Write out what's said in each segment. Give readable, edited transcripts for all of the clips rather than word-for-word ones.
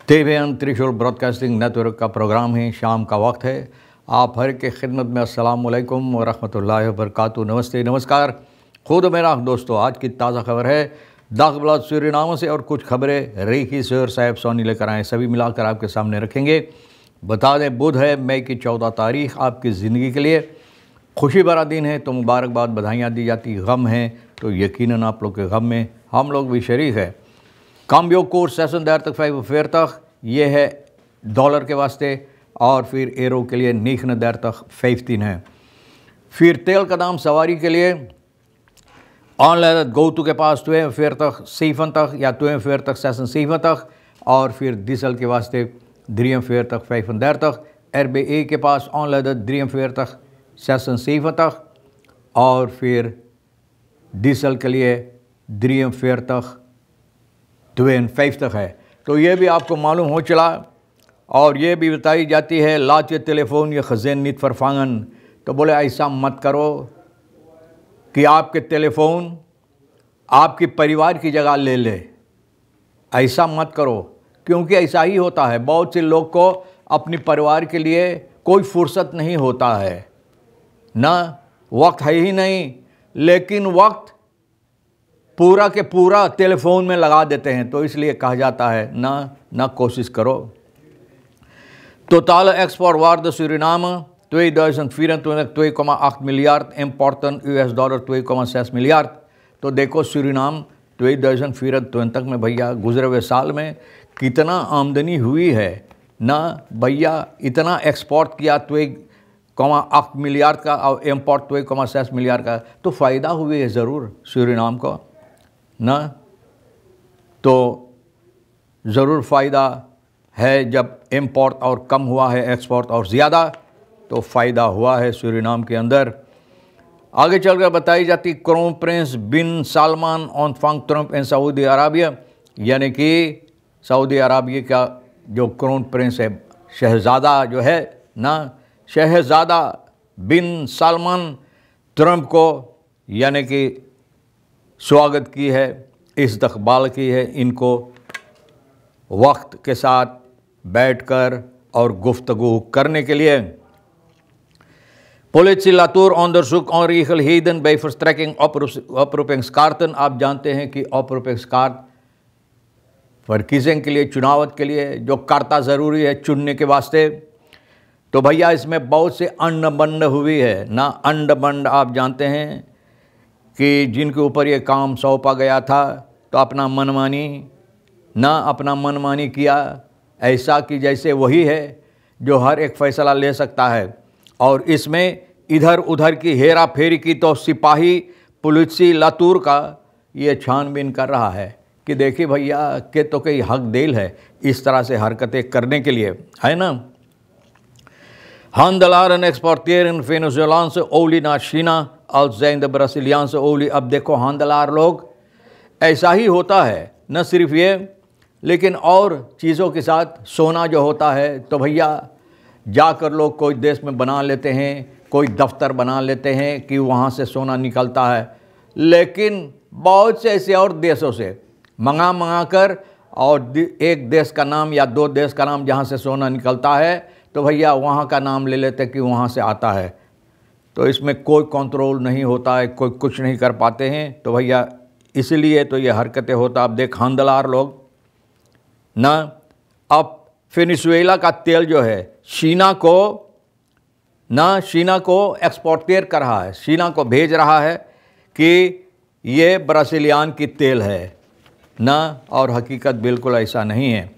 TVN त्रिशूल broadcasting network का programme है। शाम का वक्त है। आप हर के खिदमत में अस्सलाम वालेकुम व रहमतुल्लाहि व बरकातुहू। नमस्ते, नमस्कार। खुद मेरा दोस्तों, आज की ताज़ा खबर है दागब्लाद सूरीनाम से और कुछ खबरें रेखी सर साहब सोनी लेकर आए, सभी मिलाकर आपके सामने रखेंगे। बता दें, बुध है, मई की 14 तारीख आपकी ज़िंदगी के लिए खुशी भरा दिन है, तो मुबारकबाद, बधाइयाँ दी जाती। गम है तो यकीनन आप लोग के गम में हम लोग भी शरीक है। काम्बियो कोर्स सेशन देर तक 45 ये है डॉलर के वास्ते, और फिर एरो के लिए नीख न देर तक 53 है। फिर तेल का दाम सवारी के लिए ऑनलाइन गौतु के पास 42 47 या 42 46, और फिर डीजल के वास्ते 43 35 RBA के पास ऑनलाइन 43 46, और फिर डीजल के लिए 43 52 है। तो ये भी आपको मालूम हो चला। और ये भी बताई जाती है लाचे टेलीफोन ये खज़ेन नित फरफांगन, तो बोले ऐसा मत करो कि आपके टेलीफोन आपकी परिवार की जगह ले ले, ऐसा मत करो, क्योंकि ऐसा ही होता है। बहुत से लोग को अपनी परिवार के लिए कोई फुर्सत नहीं होता है, ना वक्त है ही नहीं, लेकिन वक्त पूरा के पूरा टेलीफोन में लगा देते हैं। तो इसलिए कहा जाता है ना कोशिश करो। Totale exportwaarde Suriname 2024 2,8 miljard, importen $2,6 miljard। तो देखो सूरीनाम 2024 में भैया गुजरे हुए साल में कितना आमदनी हुई है ना भैया। इतना एक्सपोर्ट किया 2,8 मिलियार्ड का और इम्पोर्ट 2,6 मिलियार्ड का, तो फ़ायदा हुई है ज़रूर सूरीनाम को ना। तो ज़रूर फ़ायदा है। जब इम्पोर्ट और कम हुआ है, एक्सपोर्ट और ज़्यादा, तो फ़ायदा हुआ है सूरीनाम के अंदर। आगे चलकर बताई जाती क्रोन प्रिंस बिन सलमान ओंटफांग ट्रंप इन सऊदी अराबिया, यानी कि सऊदी अराबिया का जो क्रोन प्रिंस है, शहज़ादा जो है ना, शहज़ादा बिन सलमान ट्रंप को यानी कि स्वागत की है, इस्तकबाल की है इनको वक्त के साथ बैठकर और गुफ्तगू करने के लिए। Politie laat door onderzoek onregelheden bij verstrekking oproepingskaarten। आप जानते हैं कि oproepingskaart वर्किजिंग के लिए, चुनावत के लिए जो करता ज़रूरी है चुनने के वास्ते, तो भैया इसमें बहुत से अंडबंड हुई है ना। अंडबंड आप जानते हैं कि जिनके ऊपर ये काम सौंपा गया था, तो अपना मनमानी किया, ऐसा कि जैसे वही है जो हर एक फ़ैसला ले सकता है। और इसमें इधर उधर की हेरा फेरी की तो सिपाही पुलिसी लातूर का ये छानबीन कर रहा है कि देखिए भैया के तो कई हक देल है इस तरह से हरकतें करने के लिए, है ना। Handelaren exporteren Venezolaanse olie naar China als zijnde Braziliaanse olie। अब देखो हांदलार लोग ऐसा ही होता है, न सिर्फ ये, लेकिन और चीज़ों के साथ सोना जो होता है, तो भैया जाकर लोग कोई देश में बना लेते हैं, कोई दफ्तर बना लेते हैं कि वहाँ से सोना निकलता है, लेकिन बहुत से ऐसे और देशों से मंगा कर, और एक देश का नाम या दो देश का नाम जहाँ से सोना निकलता है, तो भैया वहाँ का नाम ले लेते कि वहाँ से आता है। तो इसमें कोई कंट्रोल नहीं होता है, कोई कुछ नहीं कर पाते हैं। तो भैया इसलिए तो ये हरकतें होता। अब देख हांदलार लोग ना, अब वेनेजुएला का तेल जो है शीना को एक्सपोर्टेर कर रहा है, शीना को भेज रहा है कि ये ब्राज़ीलियन की तेल है ना, और हकीकत बिल्कुल ऐसा नहीं है।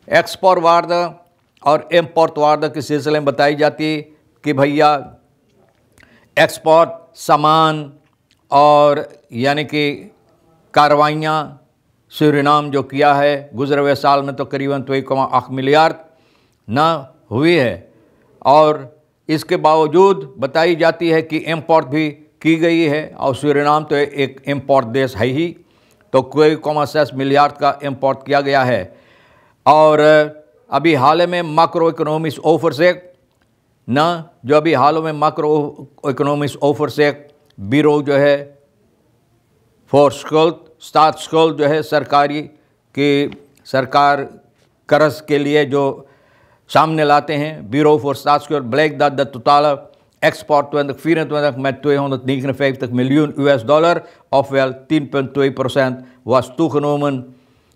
एक्सपोर्ट वार्ता और इम्पोर्ट वार्ता के सिलसिले में बताई जाती कि भैया एक्सपोर्ट सामान और यानी कि कार्रवाइयाँ सूरीनाम जो किया है गुजरे हुए साल में, तो करीबन 2,8 मिलियार्ड ना हुई है। और इसके बावजूद बताई जाती है कि इम्पोर्ट भी की गई है, और सूरीनाम तो एक इम्पोर्ट देश है ही, तो 2,6 मिलियार्ड का इम्पोर्ट किया गया है। और अभी हाल में मैक्रो इकोनॉमिक्स ऑफर से ना, जो अभी हाल में मैक्रो इकोनॉमिक्स ऑफर से ब्यूरो जो है फॉर स्कूल स्टार्ट स्कूल जो है सरकारी कि सरकार कर्ज के लिए जो सामने लाते हैं. Bureau voor Staatsschuld blijkt dat de totale export 2024 met $259 miljoen ofwel 10,2% was toegenomen.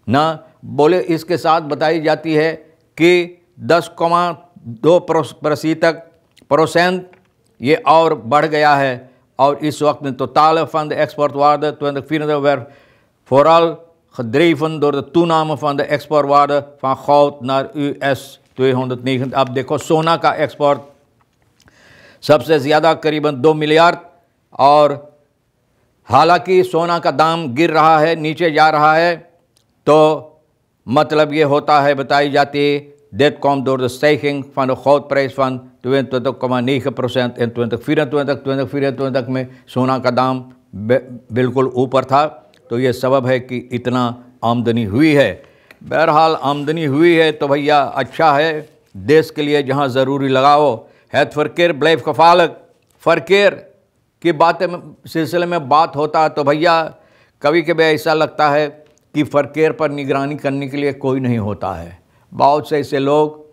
ना बोले इसके साथ बताई जाती है कि 10,2% ये और बढ़ गया है और इस वक्त में totale van de exportwaarde 2024 werd vooral gedreven door de toename van de exportwaarde van goud naar US 290. अब देखो सोना का एक्सपोर्ट सबसे ज़्यादा करीबन 2 मिलियन और हालांकि सोना का दाम गिर रहा है, नीचे जा रहा है, तो मतलब ये होता है, बताई जाती है, dit komt door de stijging van de goudprijs van 22,9% in 2024. 2024 में सोना का दाम बिल्कुल ऊपर था, तो ये सबब है कि इतना आमदनी हुई है. बहरहाल आमदनी हुई है तो भैया अच्छा है, देश के लिए जहाँ ज़रूरी लगाओ. Het verkeer blijft gevaarlijk. verkeer की बातें सिलसिले में बात होता है तो भैया कभी कभी ऐसा लगता है कि फरकेर पर निगरानी करने के लिए कोई नहीं होता है. बहुत से ऐसे लोग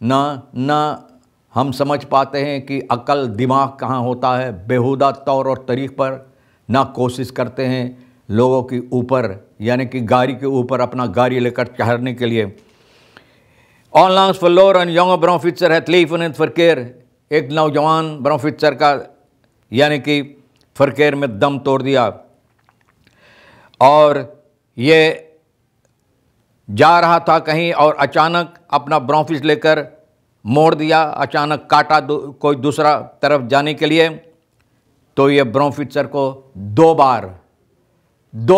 ना हम समझ पाते हैं कि अक्ल दिमाग कहाँ होता है, बेहुदा तौर और तरीक़ पर ना कोशिश करते हैं लोगों के ऊपर, यानी कि गाड़ी के ऊपर अपना गाड़ी लेकर चढ़ने के लिए. Onlangs verloor een jonge bronfietser het leven in het verkeer. एक नौजवान ब्रोफिट्सर का यानी कि फरकेर में दम तोड़ दिया और ये जा रहा था कहीं और अचानक अपना ब्रोफिस लेकर मोड़ दिया, अचानक काटा कोई दूसरा तरफ जाने के लिए, तो ये ब्रोफिट्सर को दो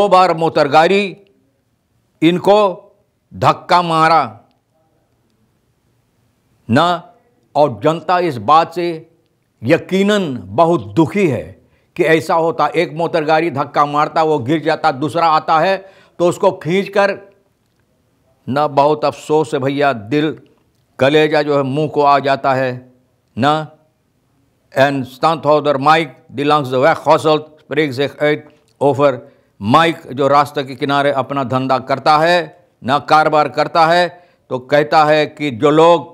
बार मोटरगाड़ी इनको धक्का मारा ना. और जनता इस बात से यकीनन बहुत दुखी है कि ऐसा होता. एक मोटरगाड़ी धक्का मारता, वो गिर जाता, दूसरा आता है तो उसको खींचकर ना, बहुत अफसोस है भैया, दिल कलेजा जो है मुंह को आ जाता है ना. En standhouder Mike die langs de weg hosselt spreekt zich uit over Mike जो रास्ते के किनारे अपना धंधा करता है ना, कारोबार करता है, तो कहता है कि जो लोग,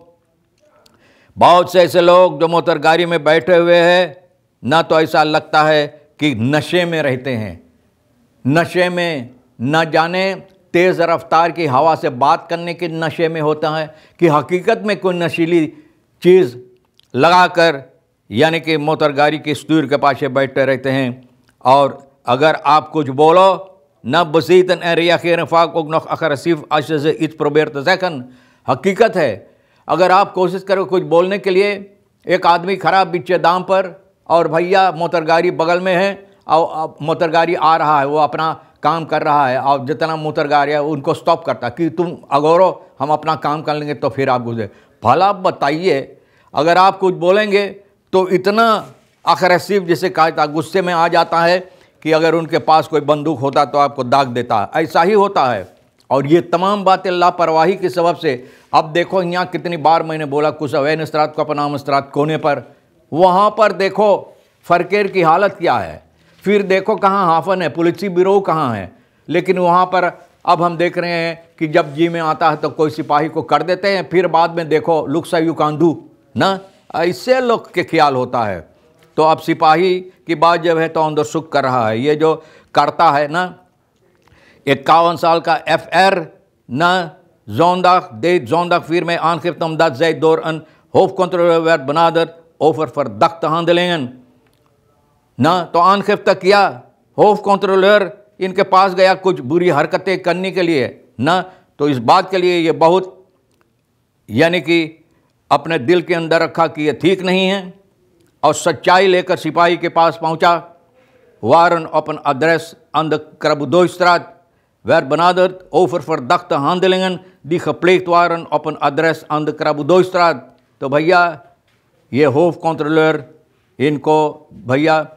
बहुत से ऐसे लोग जो मोटर गाड़ी में बैठे हुए हैं ना, तो ऐसा लगता है कि नशे में रहते हैं, नशे में न जाने तेज़ रफ्तार की हवा से बात करने के नशे में होता है कि हकीकत में कोई नशीली चीज़ लगाकर यानी कि मोटर गाड़ी के स्टूर के पास बैठे रहते हैं. और अगर आप कुछ बोलो ना, बसीतन en reageren vaak ook nog agressief als je ze iets probeert te zeggen. हकीकत है, अगर आप कोशिश करो कुछ बोलने के लिए, एक आदमी खड़ा बीचे दाम पर और भैया मोटर गाड़ी बगल में है और मोटर गाड़ी आ रहा है, वो अपना काम कर रहा है और जितना मोटर गाड़ी है उनको स्टॉप करता कि तुम अगोरो, हम अपना काम कर लेंगे तो फिर आप गुजरे. भला बताइए, अगर आप कुछ बोलेंगे तो इतना अग्रेसिव जिसे कहा था, गुस्से में आ जाता है कि अगर उनके पास कोई बंदूक होता तो आपको दाग देता. ऐसा ही होता है. और ये तमाम बातें लापरवाही के सबब से. अब देखो यहाँ कितनी बार मैंने बोला कुछ अवैन स्त्रात को अपना स्त्रात कोने पर, वहाँ पर देखो फरकेर की हालत क्या है. फिर देखो कहाँ हाफन है, पुलिस ब्यूरो कहाँ है. लेकिन वहाँ पर अब हम देख रहे हैं कि जब जी में आता है तो कोई सिपाही को कर देते हैं, फिर बाद में देखो लुक्सा यू कांदू ना, ऐसे लोग के ख्याल होता है. तो अब सिपाही की बात जब है तो अंदर सुख कर रहा है. ये जो करता है ना, 51 साल का FR na zondag deed zondag 4 mei aangifte omdat zij door een hoofdcontroleur werd benaderd over verdachte handelingen. ना तो आनखिफ्ता किया, होफकंट्रोलर इनके पास गया कुछ बुरी हरकतें करने के लिए ना, तो इस बात के लिए ये बहुत यानी कि अपने दिल के अंदर रखा कि ये ठीक नहीं है और सच्चाई लेकर सिपाही के पास पहुंचा. waren op een adres aan de Krabudooistraat werd benaderd over verdachte handelingen die gepleegd waren op een adres aan de Krabudooistraat. तो भैया ये hoofdcontroleur इनको भैया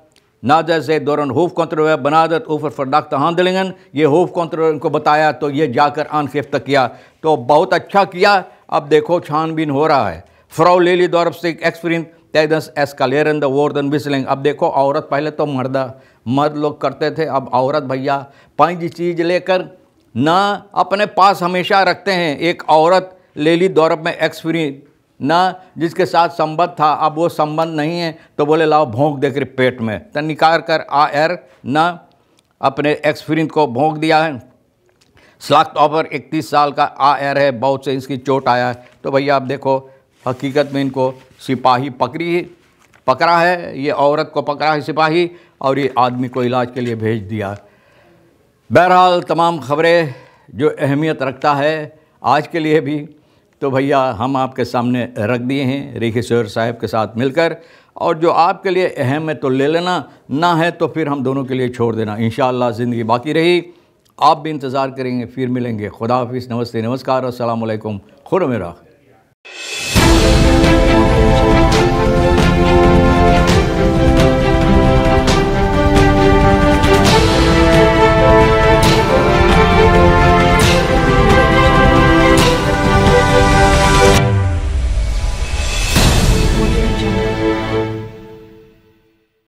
नादर से दौरान hoofdcontroleur benaderd over verdachte handelingen, ये hoofdcontroleur इनको बताया तो ये जाकर आनखिफ्ता किया. तो बहुत अच्छा किया. अब देखो छानबीन हो रहा है. Vrouw Lelydorp stikt ex-vriend tijdens escalerende woordenwisseling. अब देखो औरत, पहले तो मर्द लोग करते थे, अब औरत भैया 5 चीज़ लेकर ना अपने पास हमेशा रखते हैं। एक औरत ले ली दौरब में एक्सफ्रीन ना, जिसके साथ संबंध था, अब वो संबंध नहीं है तो बोले लाओ भोंक दे कर पेट में, तो निकाल कर आयर ना अपने एक्सफ्रीन को भोंक दिया है। स्लाख्तोबर 31 साल का आयर है, बहुत से इसकी चोट आया है। तो भैया आप देखो, हकीकत में इनको सिपाही पकड़ा है, ये औरत को पकड़ा है सिपाही, और ये आदमी को इलाज के लिए भेज दिया। बहरहाल तमाम खबरें जो अहमियत रखता है आज के लिए भी, तो भैया हम आपके सामने रख दिए हैं रेखी सर साहब के साथ मिलकर, और जो आपके लिए अहम है तो ले लेना, ना है तो फिर हम दोनों के लिए छोड़ देना। इंशाअल्लाह ज़िंदगी बाकी रही, आप भी इंतज़ार करेंगे, फिर मिलेंगे। खुदा हाफिज़, नमस्ते, नमस्कार, अस्सलाम वालेकुम, खुदा मेरा।